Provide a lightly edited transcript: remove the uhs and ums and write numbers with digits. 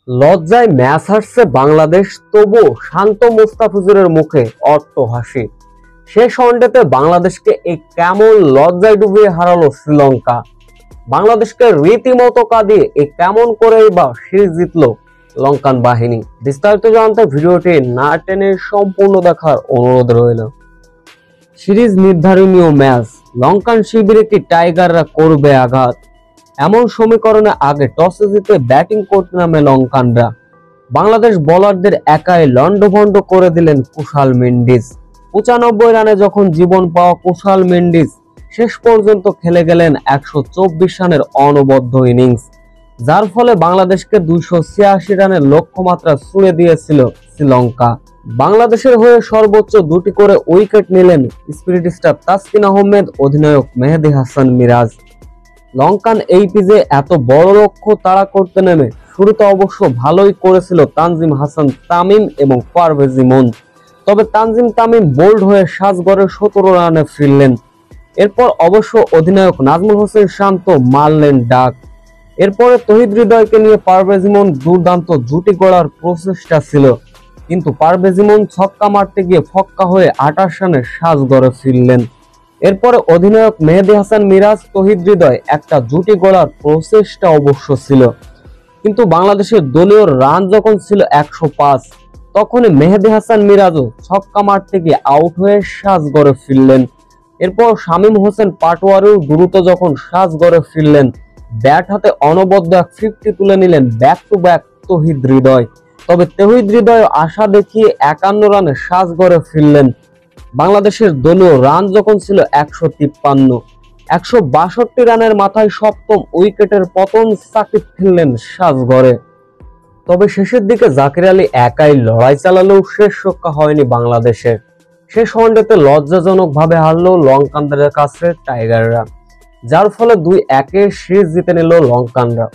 লজ্জায় ম্যাচ হারছে বাংলাদেশ, তবুও শান্ত মুস্তাফিজুরের মুখে অট্টহাসি। শেষ ওয়ানডেতে বাংলাদেশকে এই কেমন লজ্জায় ডুবিয়ে হারালো শ্রীলঙ্কা। বাংলাদেশকে রীতিমতো কাঁদিয়ে এই কেমন করেই বা সিরিজ জিতলো লঙ্কান বাহিনী। বিস্তারিত জানতে ভিডিওটি না টেনে সম্পূর্ণ দেখার অনুরোধ রইল। সিরিজ নির্ধারণীয় ম্যাচ, লঙ্কান শিবিরে কি টাইগাররা করবে আঘাত? এমন সমীকরণে আগে টসে জিতে ব্যাটিং করতে নামে লঙ্কানরা। বাংলাদেশ বোলারদের একাই লন্ডভন্ড করে দিলেন কুশাল মেন্ডিস। 95 রানে যখন জীবন পাওয়া কুশাল মেন্ডিস শেষ পর্যন্ত খেলে গেলেন 124 রানের অনবদ্য ইনিংস, যার ফলে বাংলাদেশকে 286 রানের লক্ষ্যমাত্রা ছুঁড়ে দিয়েছিল শ্রীলঙ্কা। বাংলাদেশের হয়ে সর্বোচ্চ 2টি করে উইকেট নিলেন স্পিরিট স্টার তাসকিন আহমেদ, অধিনায়ক মেহেদী হাসান মিরাজ। লঙ্কান এই পিচে এত বড় লক্ষ্য তাড়া করতে নেমে শুরুতে অবশ্য ভালোই করেছিল তানজিম হাসান তামিম এবং পারভেজ ইমন, তবে তানজিম তামিম বোল্ড হয়ে সাজগড়ে 17 রানে ফিরলেন। এরপর অবশ্য অধিনায়ক নাজমুল হোসেন শান্ত মারলেন ডাক। এরপরে তহিদ হৃদয়কে নিয়ে পারভেজ ইমন দুর্দান্ত জুটি গড়ার প্রচেষ্টা ছিল, কিন্তু পারভেজ ইমন ছক্কা মারতে গিয়ে ফক্কা হয়ে 28 রানে সাজগড়ে ফিরলেন। এরপরে অধিনায়ক মেহেদী হাসান মিরাজ তহিদ হৃদয় একটা জুটি গড়ার প্রচেষ্টা অবশ্য ছিল, কিন্তু বাংলাদেশের দলীয় রান যখন ছিল 105, তখনই মেহেদী হাসান মিরাজও ছক্কা মারতে গিয়ে আউট হয়ে সাজগড়ে ফিরলেন। এরপর শামীম হোসেন পাটোয়ারিও দ্রুত যখন সাজগড়ে ফিরলেন, ব্যাট হাতে অনবদ্য এক 50 তুলে নিলেন ব্যাক টু ব্যাক তহিদ হৃদয়। তবে তহিদ হৃদয় আশা দেখিয়ে 51 রানে সাজগড়ে ফিরলেন। বাংলাদেশের দলীয় রান যখন ছিল 153, 162 রানের মাথায় সপ্তম উইকেটের পতন সাকিব ফিরলেন সাজগড়ে। তবে শেষের দিকে জাকির আলী একাই লড়াই চালালেও শেষ রক্ষা হয়নি বাংলাদেশের। শেষ ওয়ানডেতে লজ্জাজনক ভাবে হারলো লঙ্কানদের কাছে টাইগাররা, যার ফলে 2-1 সিরিজ জিতে নিল লঙ্কানরা।